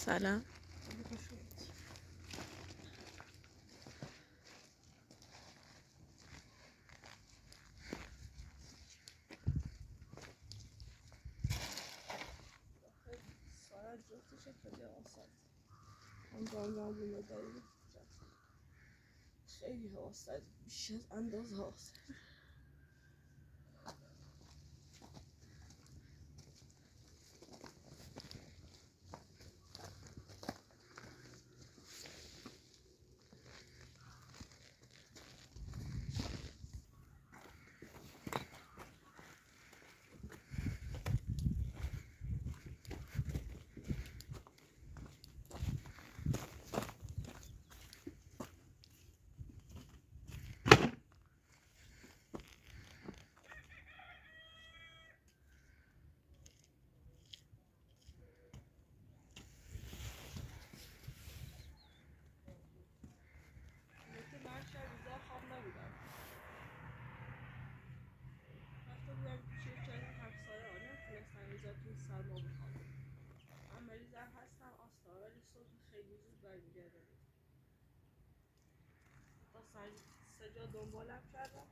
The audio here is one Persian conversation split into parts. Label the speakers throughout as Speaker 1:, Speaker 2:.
Speaker 1: سلام.
Speaker 2: سارا جفتش خیلی آسد هم جان بونه داری خیلی آسد بیش از اندازه آسد سرما بخوام من مریضم هستم آستا ولی صبح خیلی زود برمیگردم تا سجا دنبالم کردم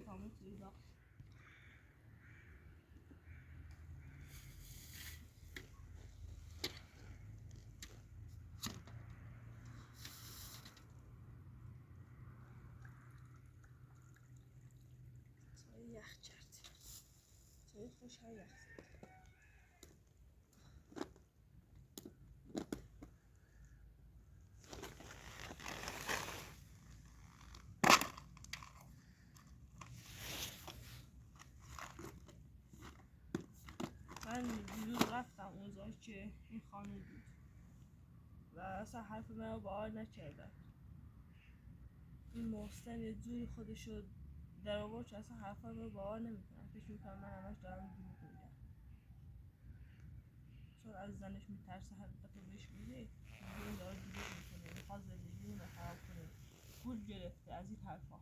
Speaker 2: همون چیزا یخ کرد چه خوش ها یخ من دیروز رفتم اونجا که این خانم بود و اصلا حرف من رو باور نکردم این محسن یه جوری خودشو در آورد که اصلا حرف من رو باور نمیکنم فکر میکنم من همش دارم دروغ میگم چون از زنش میترسه هر دفعه بهش میگه این داره دروغ میکنه میخواد زندگی رو خراب کنه پول گرفته از این حرفا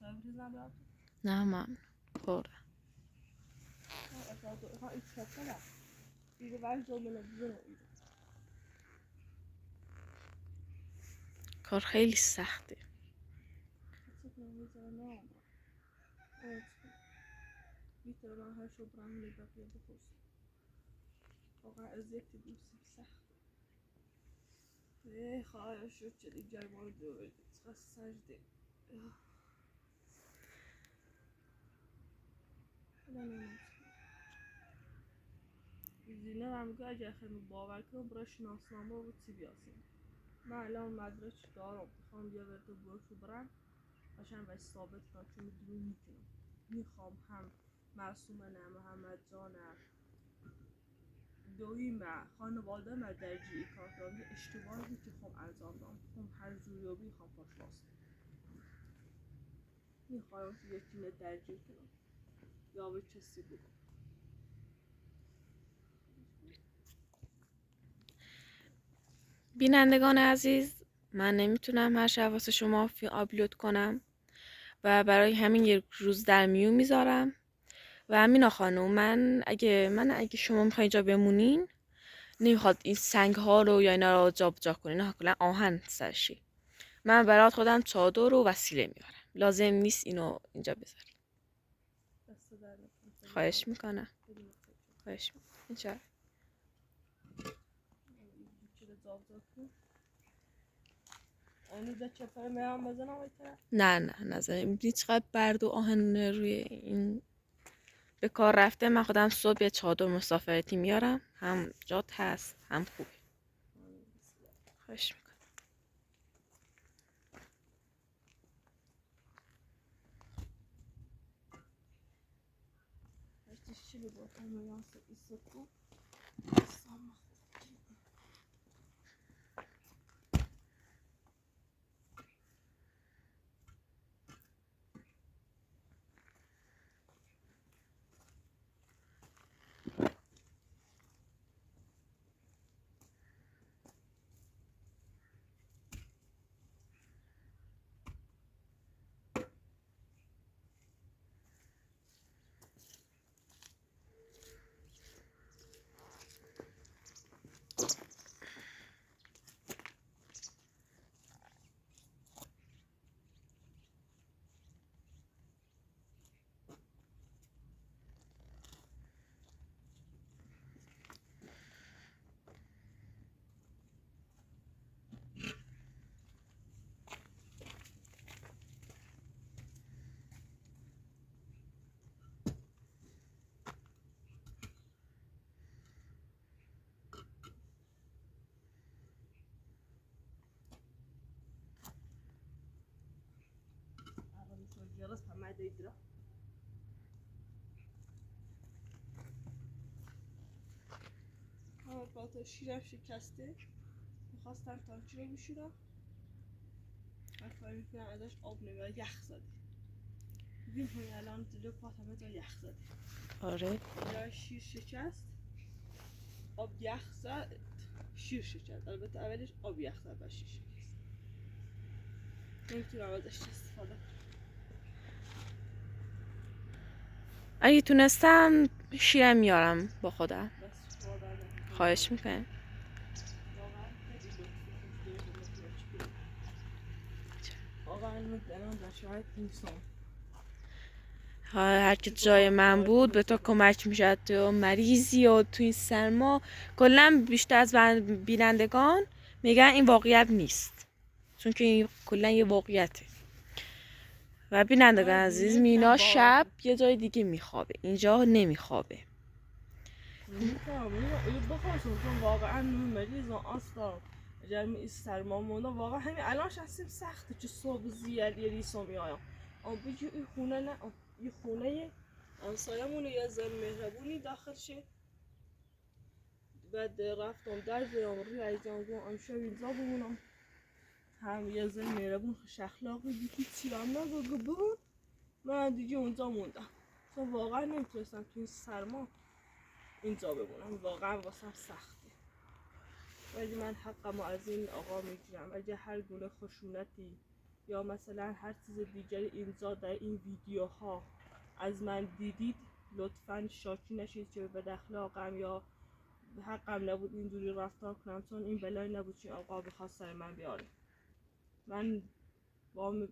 Speaker 2: سربریزم براتون
Speaker 1: نه من پره.
Speaker 2: ها این چطوره دیگه باید جمله بزنه
Speaker 1: کار خیلی سخته.
Speaker 2: میتونه من هر شو برام نبقیه بخورم واقعا اذیتی دوستی سخت خواهر شد چه دیگر ما رو دو بدید چقدر سجده زینه هم میگه اگه خیلی باور کنم برای شناسنامه و چی بیاسیم من الان مدرک دارم میخوام بیا برده برشو برم قشنگ باید ثابت کنم چون میدونی میتونم میخوام هم معصومه نه محمد جانم دویمه خانواده ما درجی کار کنم یه اشتباهی که خب انجام دام خب هر جوری خوام پاش باست میخوایم که یکی نه درجی کنم یا به کسی بگم
Speaker 1: بینندگان عزیز، من نمیتونم هر شب واسه شما آپلود کنم و برای همین یک روز در میون میذارم و امینا خانم من اگه شما میخواین اینجا بمونین نمیخواد این سنگ ها رو یا اینا رو جابجا کنین، نه کلا آهن سرشی. من برات خودم چادر و وسیله میارم، لازم نیست اینو اینجا بذاری. خواهش میکنم. خواهش میکنم. نه نذاریم. دیدی چقدر برد و آهن روی این به کار رفته. من خودم صبح یه چادر مسافرتی میارم، هم جات هست هم خوبه. خواهش میکنم.
Speaker 2: تشتري بطل مناسب يصدقوا الصامة. جرس هم عاد يدرى. همه پاتو شیرم شکسته. میخواستم تانچی رو بشورم. من فکر میکنم ازش آب نمیاد، یخ زده. ببین همین الان جلو پاتم تا یخ زده.
Speaker 1: آره
Speaker 2: یا شیر شکست، آب یخ زد، شیر شکست. البته اولش آب یخ زد و شیر شکست. نمیتونم ازش استفاده کنم.
Speaker 1: اگه تونستم شیرم میارم با خودم.
Speaker 2: بس واقعا نمی‌تونم.
Speaker 1: خواهش میکنم.
Speaker 2: واقعا خیلی لطفی. واقعا مدلم در شاید نیستم.
Speaker 1: هر که جای من بود به تو کمک میشد. تو مریضی و تو این سرما کلا بیشتر از بینندگان میگن این واقعیت نیست، چون که این کلا یه واقعیته. و بینندگان عزیز، مینا شب یه جای دیگه میخوابه، اینجا نمیخوابه.
Speaker 2: میفهمم اینو بخواستم چون واقعا مریض اصلا اگر می سرما مونده واقعا همین الانش هستیم سخته چه صبح زیادی ریسو میایم. اما بگی این خونه نه، این خونه همسایه‌مونه یه زن مهربونی داخل شه. بعد رفتم در بیام روی ایجان گفتم امشب اینجا بمونم. هم یه زن مهربون خوش اخلاقی دیگه چی هم نگو بمون. من دیگه اونجا موندم چون واقعا نمیتونستم تو این سرما اینجا بمونم، واقعا واسم سخته. ولی من حقمو از این آقا میگیرم. اگه هر گونه خشونتی یا مثلا هر چیز دیگری اینجا در این ویدیوها از من دیدید لطفاً شاکی نشید که به اخلاقم یا حقم نبود اینجوری رفتار کنم، چون این بلایی نبود که آقا بخواست سر من بیاره. من با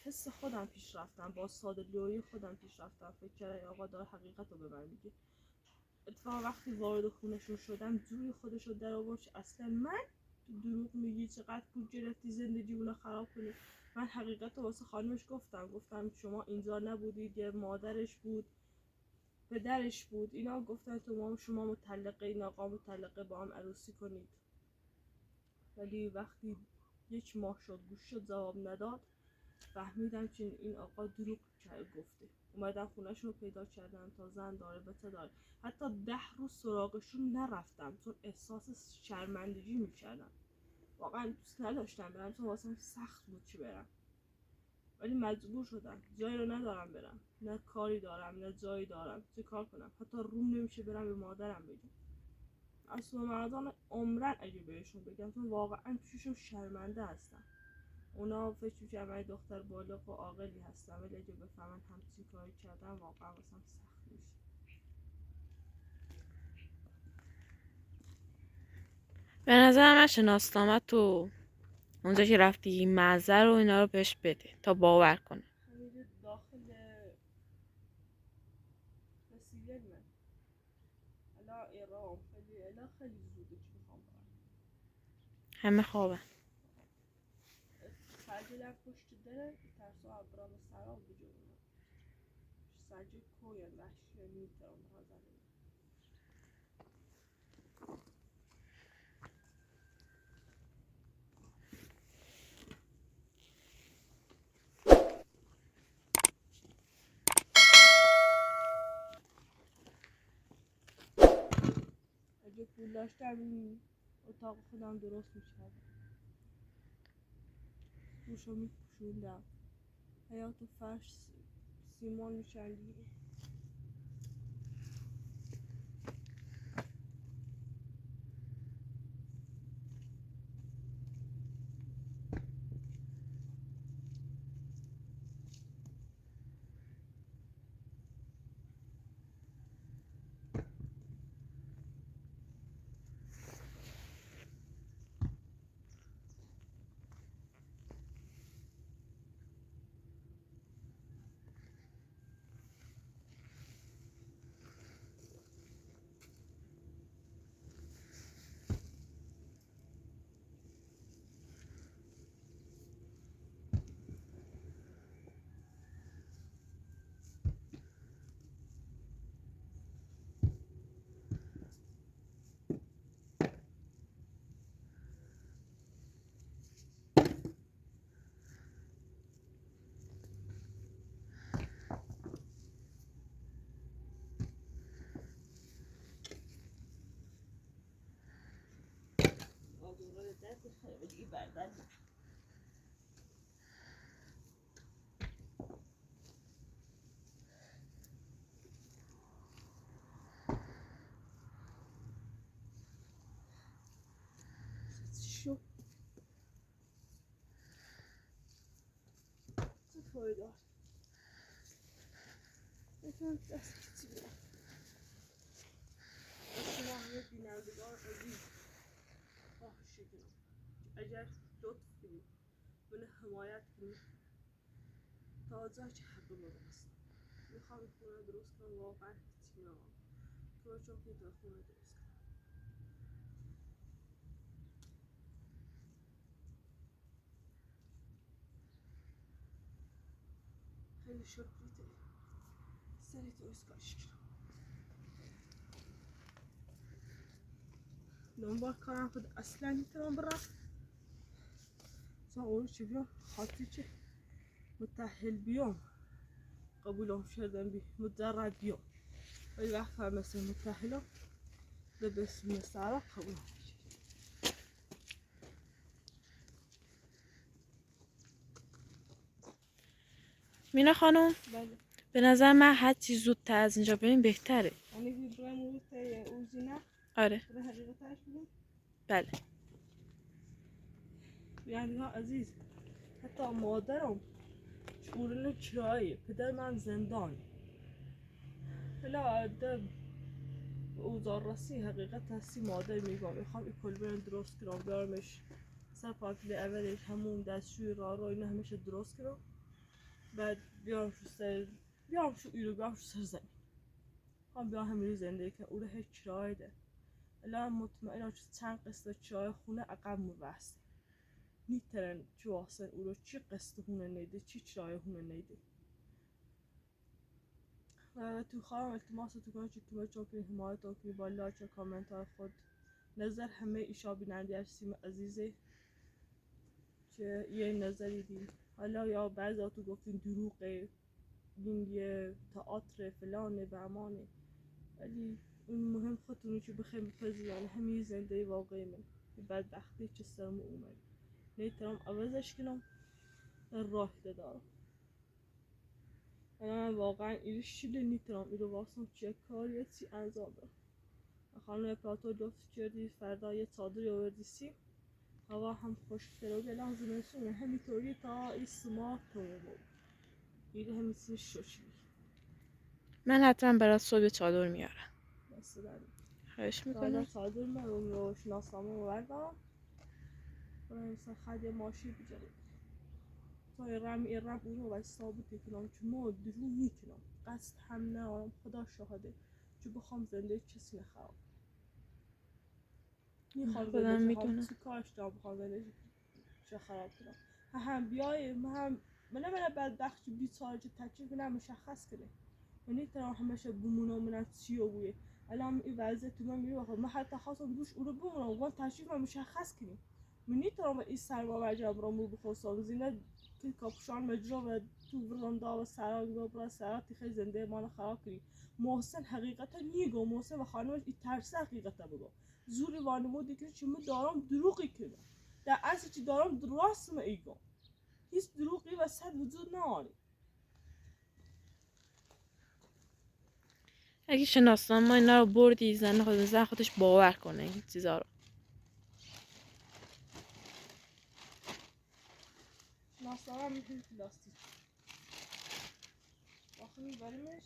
Speaker 2: حس خودم پیش رفتم، با ساده‌لویی خودم پیش رفتم. فکر کردم آقا داره حقیقت رو به من میگه. اتفاقا وقتی وارد خونشون شدم جوری خودشو در آورد که اصلا من دروغ میگی، چقدر پول گرفتی زندگی اونو خراب کنی. من حقیقت رو واسه خانمش گفتم شما اینجا نبودید، یه مادرش بود، پدرش بود، اینا گفتن تو شما مطلقه، این آقا مطلقه، با هم عروسی کنید. ولی وقتی 1 ماه شد گوش شد جواب نداد، فهمیدم که این آقا دروغ گفته. اومدم خونه‌شون رو پیدا کردم تا زن داره بچه داره. حتی 10 روز سراغشون نرفتم چون احساس شرمندگی میکردم. واقعا دوست نداشتم برم چون واسم سخت بود که برم، ولی مجبور شدم. جایی رو ندارم برم، نه کاری دارم نه جایی دارم، چه کار کنم؟ حتی روم نمیشه برم به مادرم بگم. اصلا مردان عمرن اگه بهشون بگم چون واقعا پیششون شرمنده هستم. اونا فکر می‌کردن من دختر بالغ و عاقلی هستم، ولی اگه بفهمن همچین کاری کردم واقعا واسم سخت میشه.
Speaker 1: به نظر من شناسنامه تو اونجا که رفتی معذر رو اینا رو بهش بده تا باور کنه.
Speaker 2: میره داخل رسیدن من الا ایران خیلی زوده که میخوام برم.
Speaker 1: همه خوابن.
Speaker 2: سرجلم پشت دره ترسو عبرام سرام بجورم. سرجل کوین وحشی میترم بازنه. بود داشتم این اتاق خودم درست میکردم، روشو میپوشوندم، حیات و فرش سیمان میشندیم. شو چه فایده بکنم دست چی بیرم شما همه بینندگان عزیز خواهش کنم اگر لطف کنید من حمایت کنید تا جا چه حق ما برسم. میخوام این خونه درست کنم، واقعا هیچی نمام تو را چون خیلی خونه درست کنم. خیلی شکریته سری تو اسکاش کنم دنبال کارم خود اصلا میتونم برم اون چی بیام خاطر چه متأهل بیام قبولم شدم بی مجرد بیام ولی وقت هم مثل متأهلم ده بسم مسارا قبولم
Speaker 1: مینا خانم
Speaker 2: بله
Speaker 1: به نظر من هر چی زودتر از اینجا بریم بهتره.
Speaker 2: یعنی بیدرم رو تای اوزینه
Speaker 1: آره
Speaker 2: به حقیقتش بگم
Speaker 1: بله
Speaker 2: یعنی ها عزیز حتی مادرم شورن چرایی پدر من زندان هلا ده اوزار رسی حقیقت هستی مادر میگم میخوام این کلبه درست کنم بیارمش سر پاکل اولش همون دستشوی را اینو همیشه درست کنم بعد بیارم شو سر بیارم شو ایرو بیارم شو سر زمین هم بیارم همین زندگی که او رو هیچ چرایی ده الان مطمئنم چند قسط چای خونه عقب مبسته نیترن چو آسن او رو چی قسط خونه نیده چی چای خونه نیده تو خواهم التماس تو کنم چی که بچه که حمایت کنی با لایک و کامنت های خود نظر همه ایشا بیننده هستیم عزیزه که یه نظری دید حالا یا بعضی تو گفتین دروغه این یه تئاتر فلانه و امانه ولی اون مهم خودتونی که بخیر بپذیرن همین زندگی واقعی من که بدبختی چه سرم اومد نیترم عوضش کنم راه دارم من واقعا ایلو شیله نیترم ایلو واسم چه کاری چی انجام بدم خانم پلاتو لطف کردی فردا یه چادری آوردی سیم هوا هم خوشگل و گلم زمستونه همینطوری تا این سماع کنه بود ایده همیسی شوشی
Speaker 1: من حتما برات صبح چادر میارم.
Speaker 2: مثلا
Speaker 1: خواهش
Speaker 2: فردا
Speaker 1: میکنم.
Speaker 2: چادر من رو شناسنامه رو بردارم برای مثلا خرید ماشین بجاریم تا این رم اونو باید ثابت کنم چون ما درو میکنم قصد هم ندارم خدا شاهده چون بخوام زندگی کسی نخراب میخوام
Speaker 1: خودم
Speaker 2: زندگی هم
Speaker 1: میدونم.
Speaker 2: چی کارش دارم بخوام زندگی چه خراب کنم هم بیای هم من بدبخت بیچاره چه تکلیف من مشخص کنه من نمیتونم همشه بمونم من چی و بویه الان این وضعیت تو من میگه من حتی خواستم روش او رو بمونم وان تشریف من مشخص کنیم من نمیتونم این سرما وجب را مو بخواستم زینه که کاپشان مجرا و تو وراندا و سرا و برا سرا خیلی زنده ما رو خراب کنی محسن حقیقتا میگم محسن و خانمش این ترس حقیقتا بگو زوری وانمودی که چی دارم دروغی کنه در اصل چی دارم درست میگم هیچ دروغی وسط وجود نداره
Speaker 1: اگه شناسنامه اینا رو بردی زن خودش باور کنه این چیزا رو.
Speaker 2: ناسارا میتونی پلاستیک آخه میبریمش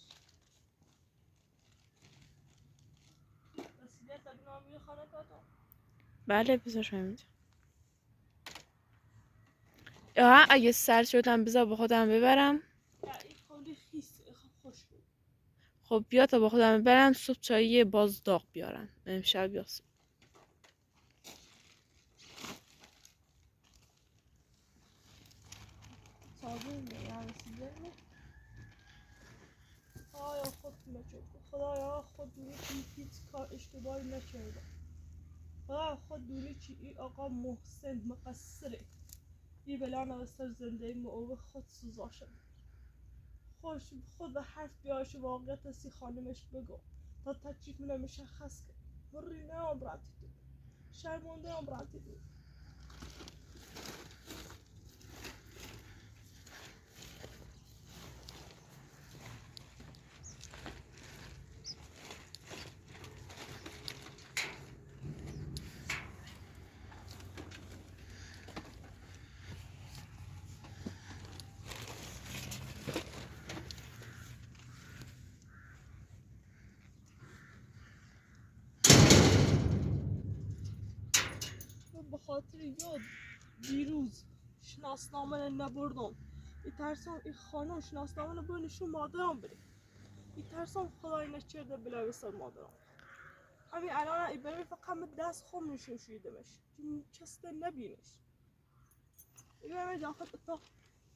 Speaker 2: رسیدیت تا بینام میره خانه تاتا
Speaker 1: بله بذارش اینجا. یا اگه سر شدم بذار با خودم ببرم.
Speaker 2: یا این خیلی خیس خوش بود
Speaker 1: خب بیا تا با خودم ببرم صبح چایی باز داغ بیارم امشب یا صبح.
Speaker 2: تازه میگم رسیده آیا خود نکرد خدایا خود دونی که هیچ کار اشتباهی نکرده خدایا خود دونی که این آقا محسن مقصره این بلا نوستر زنده معوه خود سوزا شد خود به حرف بیاش واقعیت هستی خانمش بگو تا تکلیف منو مشخص کن بری نه آبراتی دو شرمونده آبراتی دو به خاطر یاد دیروز شناسنامه نبردم ای ترسم این خانم شناسنامه رو نشون مادرم بره ای ترسم خدای نکرده بلا بسر مادرم همین الان ای برای فقط من دست خود نشون شویدمش که کس نبینش ای برای داخل اتاق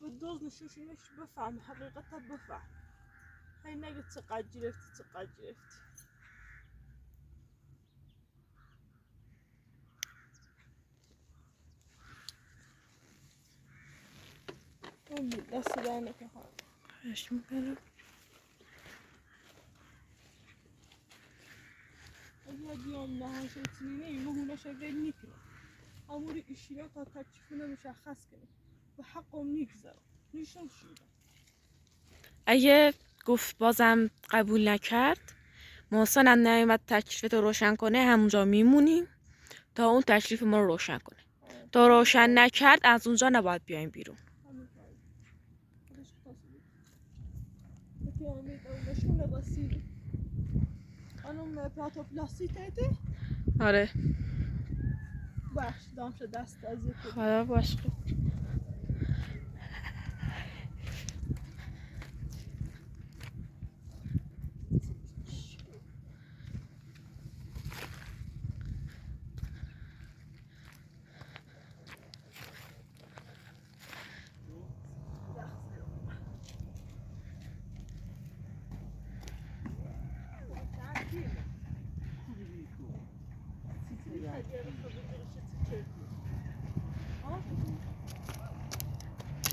Speaker 2: به دوز نشون شویدمش بفهم حقیقت بفهم هی نگه چقدر گرفتی دست در نکن خانم
Speaker 1: خواهش میکنم.
Speaker 2: اگر بیام نهاشت سنینه این مهونش اگر نیکنم امور ایشینا تا تکلیفونه مشخص کنه و حقم میگذارم نشون شیدم
Speaker 1: اگه گفت بازم قبول نکرد محسن هم نیومد تکلیفت رو روشن کنه همونجا میمونیم تا اون تکلیف ما رو روشن کنه. تا روشن نکرد از اونجا نباید بیایم بیرون.
Speaker 2: همین کاری خودش خواستید بکی امید او نشون رسید خانم پلاتو پلاستیک تایده
Speaker 1: آره
Speaker 2: باش دام شد دست از یک
Speaker 1: خدا باش.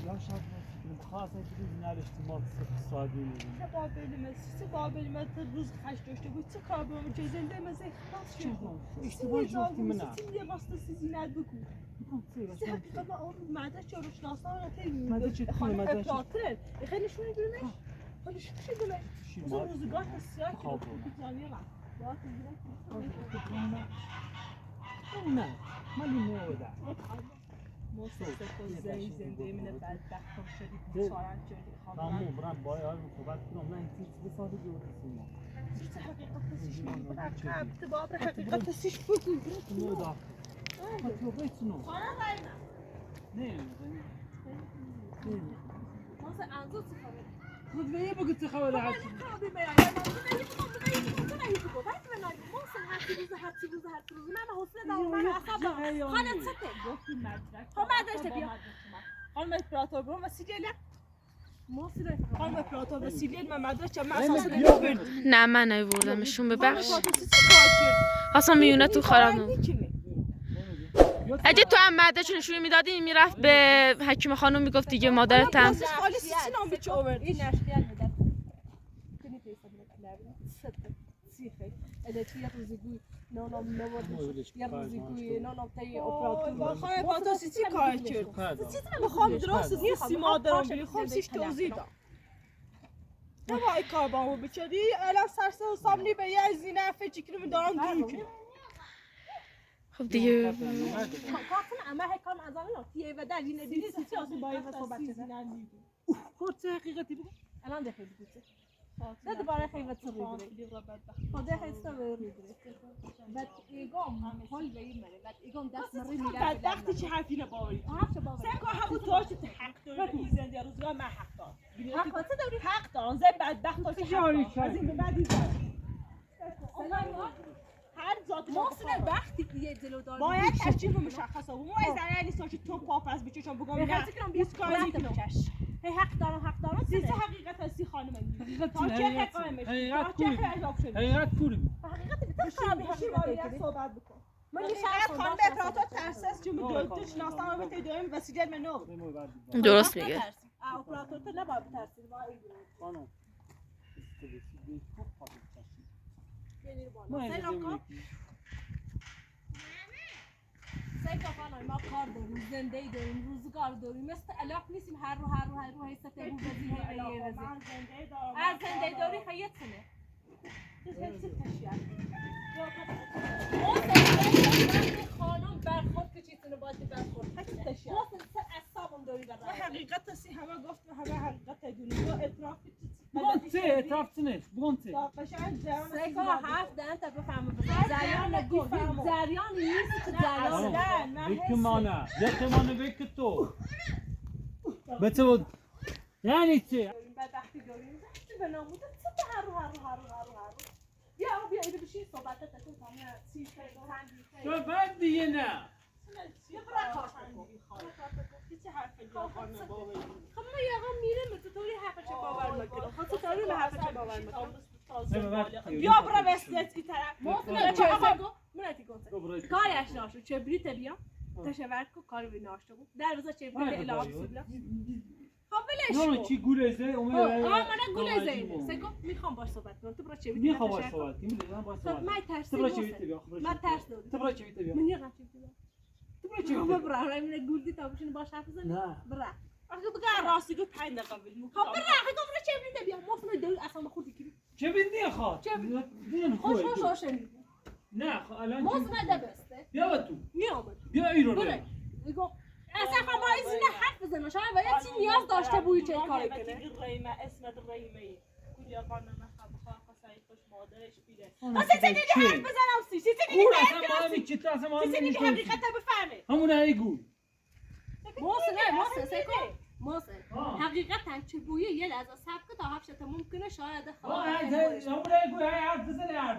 Speaker 3: Ya şartlar خاصه که روز نرشتی ما اقتصادی میدیم
Speaker 2: چه قابل مثل روز خش داشته بود چه کار به اون جزنده مثل خاص شد
Speaker 3: اشتباه جفتی منه
Speaker 2: یه واسطه سیزینت بگو سه حقیقت با اون مدرس چه روش ناسان رو تیمی
Speaker 3: مدرس چه کنه مدرس
Speaker 2: پلاتر خیلی نشونی برمش خیلی شوشی برمش
Speaker 3: شیما
Speaker 2: روزگار هستیار که
Speaker 3: خواب
Speaker 2: بیتانی را باید
Speaker 3: نه مالی موده
Speaker 2: مستقل زنده من بدبختم شدی بیچارم کردی
Speaker 3: خانم برام باید صحبت کنم نه این چیز ساده جوری ما
Speaker 2: چه حقیقت هستیش میگی برم بابر حقیقت هستیش بگو
Speaker 3: مودا تو بیتونو
Speaker 2: خانم باید
Speaker 3: نه
Speaker 2: ماسه انزو چه خبره
Speaker 3: خود به بگو چه خبره هست
Speaker 2: خبری میاد هر روز من حوصله دارم من اعصاب دارم خانم چته گفتی مدرک خانم داشته بیا خانم پلاتو برام وسیله خانم پلاتو وسیله من مدرک من اساس نمیبرد
Speaker 1: نه من نیوردمشون ببخش.
Speaker 2: خانم پلاتو چه کار کرد
Speaker 1: اصلا میونه تو خراب. اگه تو هم مدرک نشونی میدادی میرفت به حکیم خانم میگفت دیگه مادرتم
Speaker 2: خالی سیسی نام بیچ آورد این نشتیان میدن کنی پیسا میدن سیخه الاتیات روزگوی
Speaker 4: نانم نوردش یه روزی کوی نانم تایی
Speaker 2: با
Speaker 4: اپراتور
Speaker 2: خواهی با تو سی کار کرد میخوام درست سی مادرم بگی خب سیش توضیح دام نه با ای کار با همو بچدی الان سرسه و سامنی به یه زینه فچی کنم دارم گیر کنم
Speaker 1: خب دیگه
Speaker 4: کارتون اما هکام از آن نه تیه و در این دیدی سیاسی با این صحبت کردن
Speaker 3: خود چه حقیقتی بگو
Speaker 4: الان ده خیلی بوده ده دوباره خیلی تو روی خدا هست و روی بعد ایگام حال به این مره بعد ایگام دست مری میره
Speaker 2: بدبختی چه حرفی نباوری سعی کن همون توش حق داری به زنده روزگار من حق دارم
Speaker 4: حق چه داری
Speaker 2: حق دارم زن بدبخت ها چه حق دارم از این به بعد این هر ذات
Speaker 4: محسن وقتی یه جلودار
Speaker 2: باید تشریف مشخصه و ما از زنه نیست که تو پاپ از بچشم بگم نه
Speaker 4: حتی کنم بیست کار نکنم هی حق دارم
Speaker 2: سی حقیقت هستی خانم تا چه حقایمش تا چه حقایمش
Speaker 3: حقیقت کوری
Speaker 4: حقیقت بیت کاری
Speaker 2: باید صحبت بکن
Speaker 4: من
Speaker 2: حقیقت خانم افراطات ترسس چون دو شناسان رو بتدیم وسیله منو
Speaker 1: درست میگه
Speaker 4: اپراتور تو نباید بترسی
Speaker 3: خانم
Speaker 4: خانم ما کار داریم زنده ای داریم روزگار داریم مثل الاف نیستیم هر رو هی سته بو بزی هی از زنده داری خیلی سنه خانم برخورد که چیزی باید برخورد اصابم داری برای
Speaker 2: حقیقت هستی همه گفت و همه حقیقت دونی تو اطراف
Speaker 3: اطراف چنش بونته
Speaker 4: سیکا حرف دهن تا بفهمه جریان نیست که جریان
Speaker 3: یکمانه بک تو بچه بود یعنی چه؟
Speaker 4: بدبختی داریم به ناموده چه هرو بیا اینو بشین صحبتت تو تمام سی
Speaker 3: تو بعد دیگه نه
Speaker 4: خب ما یه آقا میره تو طوری حرفش باور میکنه خب تو طوری به حرفش باور میکنه
Speaker 2: بیا برو وسط این طرف
Speaker 4: محسن چه آقا مناتی گفت کارش ناشو چه بریت بیا تشورت کو کار بی ناشو در روزا چه بریت الهام سوبلا خب ولش
Speaker 3: نه چی گولزه
Speaker 4: من گولزه سکو میخوام باش صحبت کنم تو برو چه بریت
Speaker 3: میخوام باش صحبت کنم باش صحبت
Speaker 4: من ترس
Speaker 3: تو برو چه بیا
Speaker 4: من ترس دارم
Speaker 3: تو برو چه بیا
Speaker 4: من یه چی بیا
Speaker 3: تو برو چه
Speaker 4: بیا برو همین گولدی تا بشین باش حرف بزنی
Speaker 3: نه
Speaker 4: برو
Speaker 2: آخه بگم راستی گفت 5 دقیقه بیل
Speaker 4: خب برو برو چه بریت بیا محسن دل اصلا خودی کی
Speaker 3: چه بینی خواد بین
Speaker 4: خوش شنید
Speaker 3: نه الان
Speaker 4: محسن دبسته
Speaker 3: بیا تو
Speaker 4: میام
Speaker 3: بیا ایرو
Speaker 4: برو میگم اصلا خب ما این حرف بزنم شما باید چی نیاز داشته بوی چه کاری کنه
Speaker 2: ریمه اسمت ریمه کلی خانم خب سعی خوش مادرش بیره
Speaker 3: واسه
Speaker 2: چه دیگه حرف بزنم سی دیگه
Speaker 3: اصلا ما
Speaker 2: چه دیگه حقیقت بفهمه
Speaker 3: همون ایگو
Speaker 4: محسن حقیقتا چه بویه یه لحظه صبر کن تا حرفش ممکنه شاید
Speaker 3: همون ایگو حرف بزنه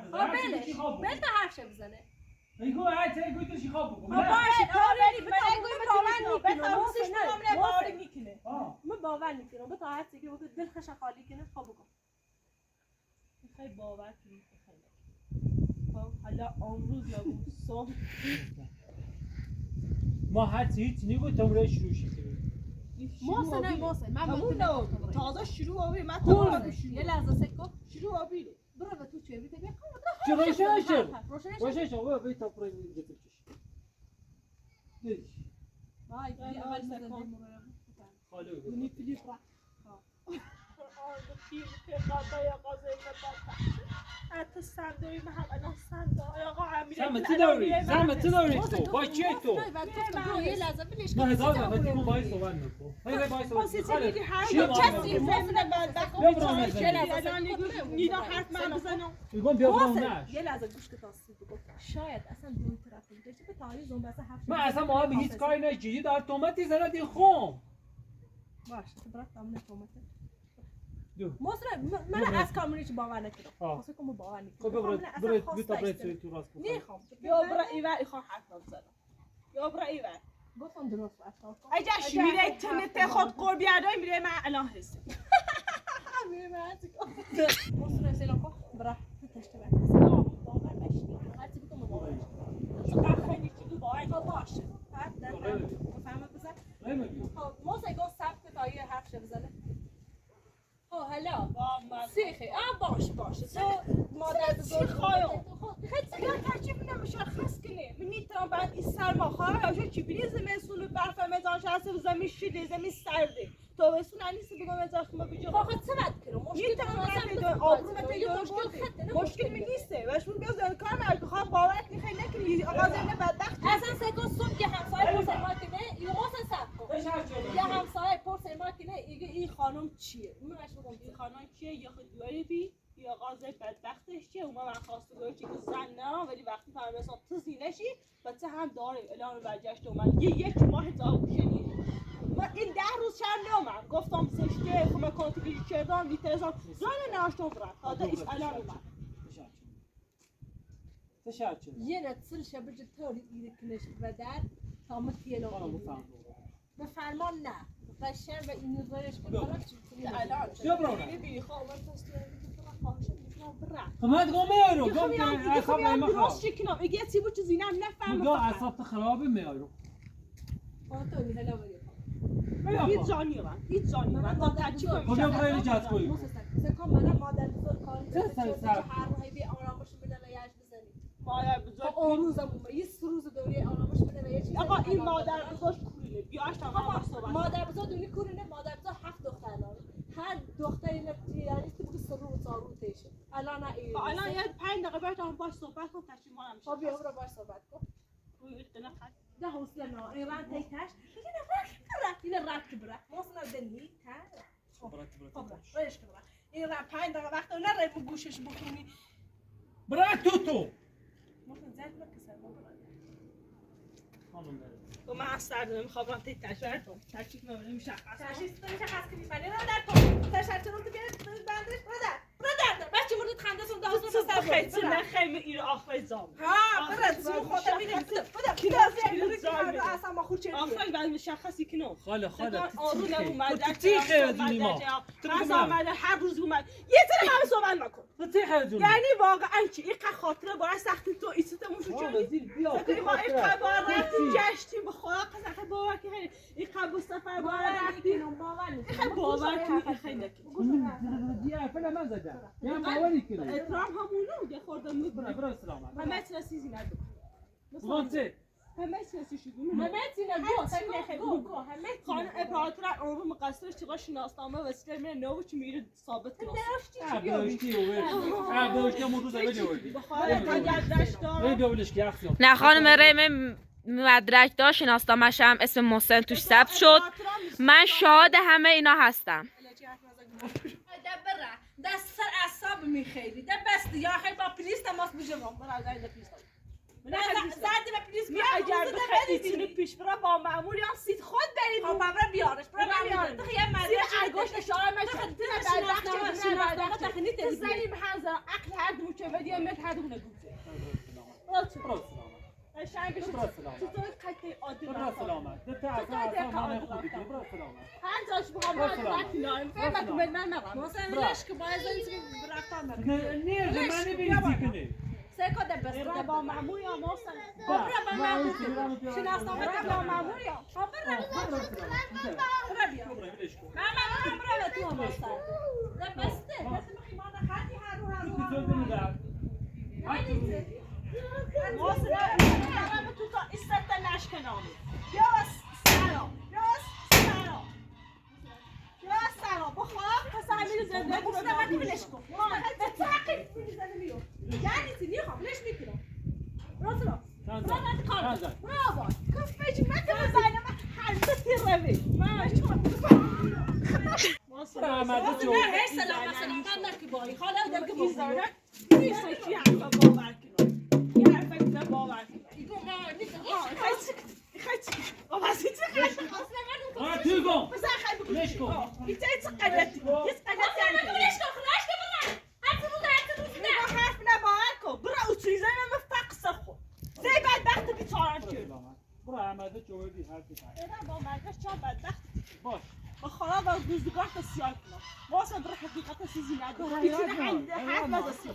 Speaker 4: بل تا حرفش بزنه
Speaker 3: ایگو ایگو تو چی خواب بگو
Speaker 4: باشه کاری من
Speaker 2: باور میکنه
Speaker 4: من باور میکنم به تا حدی که دل خش خالی کنه خب بگو
Speaker 2: میخوای باور کنی حالا امروز یا صبح
Speaker 3: ما هیچ نگو تو شروع شد
Speaker 4: محسن من
Speaker 2: تازه شروع آبی من
Speaker 4: یه لحظه سکو
Speaker 2: شروع آبی
Speaker 4: برو به تو چه بیت بیا
Speaker 3: چه روشنش او بیت اپرای گذاشتش دیش
Speaker 4: وای اول سکو
Speaker 3: خاله
Speaker 2: اونی پلی را حتی صندوقی من هم الان صندوق آقا امیره
Speaker 3: زمه چی داری تو با چی تو
Speaker 4: یه لحظه بلیش
Speaker 3: نه هزار نفر تو باید صحبت نکن هی باید صحبت
Speaker 2: خاله
Speaker 3: چی
Speaker 2: کسی زمین نینا حرف من بزنم
Speaker 3: میگم بیا برام
Speaker 4: یه لحظه گوش که تاسی بگو شاید اصلا دو طرف بوده چه به تاریخ زوم بس هفت
Speaker 3: من اصلا ما هم هیچ کاری نشدی در تومتی زدی خوم
Speaker 4: باشه تو برات تامن تومته من از کامونیش باور نکردم واسه کوم باور نکردم
Speaker 3: خب برو تو راست
Speaker 4: نمیخوام
Speaker 2: یا برو ایوان میخوام حرف بزنم یا برو ایوان
Speaker 4: گفتم درست باشه
Speaker 2: اگه میره اینترنت خود قربیادای میره من الان هست
Speaker 4: میره من محسن سلام کو برا تشته بعد باور بشی هرچی بگم باور
Speaker 2: خیلی چیزو
Speaker 4: باشه بعد بفهمم بزن محسن گفت سبت تا یه حرف بزنه حالا سیخی باشه تو مادر بزرگ
Speaker 2: یا ترکیب مشخص کنه من میتونم بعد این سرما خواهر یا چی بینی زمستون برف مزان شاسته و زمین شده زمین سرده تابستون نیست بگم مزاخ ما بجا
Speaker 4: فقط سمت کنم
Speaker 2: مشکل می نیسته وش من بیاز کار نکنم خواهم باورت خیلی نکنی آقا زمین بدبخت
Speaker 4: اصلا سکن صبح یه همسایه پرسه ما کنه اینو واسه سب کن یه همسایه پرسه ما کنه این خانم چیه اون مش بگم
Speaker 2: این خانم چیه یا خود دوری بی یا غازه بدبختش چیه اون من خواسته گوی چی که زن نه ولی وقتی فهمه مثلا تو زینشی بچه هم داره اعلام برگشت من یک ماه زاوشنی من این 10 روز شهر نامم گفتم زشته خمه کانتیبیلی کردم ویترزم زن ناشتم برد داده ایس اعلام من
Speaker 3: تشاهد شد
Speaker 4: یه نتصل شبه جتاری ایده کنش و در تامت یلو به فرمان نه قشن و این نظرش که حالا چی
Speaker 3: یا برونه
Speaker 2: ببینی خواه من تصویر
Speaker 3: خمد گم میارو گم که اصاب نمیخواد
Speaker 2: درست شکنم اگه سی بود چیزی نفهمم
Speaker 3: میگه اصاب خرابه میارو
Speaker 4: فاتو میهلا
Speaker 2: هیچ جانی هیچ جانی تا ترچی
Speaker 3: کجا برای ایجاد کنی
Speaker 4: سکم منم مادر بزرگ کاری
Speaker 3: چه سر
Speaker 4: هر روحی بی آرامش بده و یش بزنی
Speaker 2: مادر بزرگ
Speaker 4: تا اون روزمون یه روز دوری آرامش بده و یه چیزی
Speaker 2: آقا این مادر بزرگ کوریه بیاش تا ما صحبت
Speaker 4: مادر بزرگ دونی کورینه مادر بزرگ 7 دختر داره هر دختری یعنی تو بگی سر رو سارو تیشه الان این
Speaker 2: الان یه 5 دقیقه بعد هم باش صحبت کنم تشریف ما نمیشه
Speaker 4: خب بیا برو باش صحبت کن ده حوصله نه این راه تیتاش این راه کبره واسه ندنی تا خب رایش کبره این راه 5 دقیقه وقت نره به گوشش بخونی
Speaker 3: برای تو
Speaker 4: ممكن زاد ما كسر ما
Speaker 3: خانم
Speaker 2: و من از سر دارم خوابم تیتاش براتون تشریف نمیشه
Speaker 4: تشخیص کنی فنی را در تو تشخیص رو تو بیاد بندش برادر بچه مورد خنده‌تون داستان
Speaker 2: سر خیلی نه خیلی این آخر زام
Speaker 4: ها برات زو خودت ببینید بده کی لازم اصلا ما خود چه
Speaker 2: آخر بعد مشخصی کنم
Speaker 3: خاله
Speaker 2: آروم اومد
Speaker 3: تی خیلی دونی ما
Speaker 2: هر روز اومد یه سری من صحبت نکن
Speaker 3: تو تی خیلی دونی
Speaker 2: یعنی واقعا چی این خاطره باید سخت تو ایستمون شو چونی ما این قبار رفتیم جشتیم بخواه قصه باور که خیلی این قبار سفر باور رفتیم باور کنی خیلی
Speaker 3: دیگه فعلا من زدم یا باوری کنی
Speaker 2: احترام همونو ده خوردم میبرم
Speaker 3: برای سلامت
Speaker 2: همه چیز چیزی ندارم
Speaker 3: بگم
Speaker 2: همه چیز چیزی
Speaker 4: همه چی نگو همه
Speaker 2: خانم امپراتور اروم قصرش چقدر شناسنامه وسیله میره نو چی میره ثابت کنه
Speaker 3: باشتی موضوع بجوردی
Speaker 1: نه خانم ریم مدرک داشت شناسنامه‌ش هم اسم محسن توش ثبت شد من شاهد همه اینا هستم
Speaker 4: دست سر اعصاب میخیری ده بس یا خیلی با پلیس تماس بگیرم برای زنگ پلیس زدی به پلیس
Speaker 2: بیا اگر بخوای پیش برا با ماموریان سیت خود برید
Speaker 4: خب برا بیارش برا بیارش تو یه مرد
Speaker 2: انگشت اشاره میشه تو زنی به هم عقل هر دو چه بدی هم هر دو نگوزه شاید بشه تو قطعی عادی
Speaker 3: برای سلامت ده اصلا خودی که برای سلامت
Speaker 2: هر جاش بخوام رفت نایم فهمت من نرم
Speaker 4: مثلا ليش كبايز انت برافان
Speaker 3: نه من نمی‌بینی کنی
Speaker 4: سيكو ده بس
Speaker 2: برا با مامور یا محسن
Speaker 4: برا با مامور شناسنامه با مامور یا برا بیا ماما برا تو محسن ده بس ده بس میخوام خاطی
Speaker 2: محسن من تو تا استت نشکنم یا سلام بخواه پس همین زنده
Speaker 4: محسن ما تبلش کن تعقل میزنه يعني تنيخه ليش میکنم برافو
Speaker 2: کفش ما تبزاینه ما حلت روی ما
Speaker 3: آمده جو
Speaker 4: سلام نکبایی خاله دم که
Speaker 2: بزرگ نیست چی حرفا باور کنم این حرفا دیگه باور کنم خیلی آوازی چه خیلی
Speaker 3: تو گم
Speaker 2: بس خیلی
Speaker 3: ليش گم
Speaker 2: این چه قدرتی
Speaker 4: ليش خلاص كمان
Speaker 2: نگاه حرف نباید کن برا او چیزه من فقصه خود زی بدبخت بیچارن کرد
Speaker 3: برای آمده جوردی حرفی کرد
Speaker 2: با مرگش چه بدبخت
Speaker 3: باش
Speaker 2: با خدا و روزگار تسیار کنم واسه برای حقیقت سیزی ندارم میتونه حرف نزاسی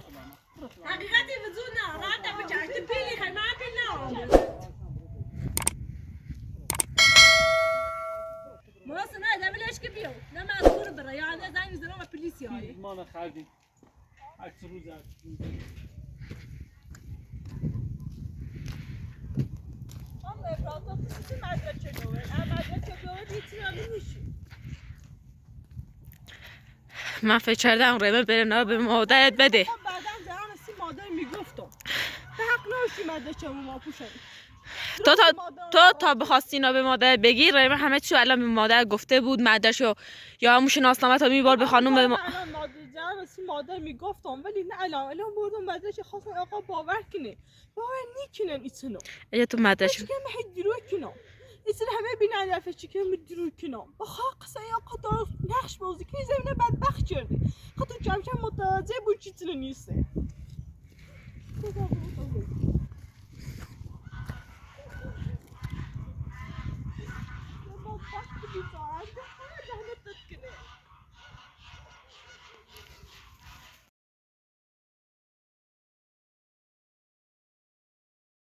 Speaker 4: حقیقتی وجود نه راحت بچه پیلی خیلی من پیل نه محسن هذا بلاش كبير لما اذكر برا يعني زين زلمه بوليسي هاي
Speaker 3: ما خالدي عكس روز
Speaker 2: ابراتا خصوصی مدرسه دوه مدرسه دوه دیتینا میشی
Speaker 1: من فکر کردم ریمه بره نام به مادرت بده.
Speaker 2: خب بعدا زران سی مادر میگفتم به حق نوشی مدرسه ما پوشن
Speaker 1: تو تا بخواستی اینا به مادر بگی ریمه همه چیو الان به مادر گفته بود. مدرشو یا همون شناسنامه تا میبار به خانم به
Speaker 2: الان مادر سی مادر میگفتم ولی نه الان بردم مدرسه خواستم آقا باور کنه باور نیکنن ایتونو
Speaker 1: اگه تو مدرش
Speaker 2: که من هدیرو کنم ایتون همه بینن در فشی که مدیرو کنم بخواه قصه یا قدر نقش بازی که زمینه بدبخت کردی خود تو جمع متوجه بود چی تونه نیسته بدبخت بیتاره همه دهنت کنه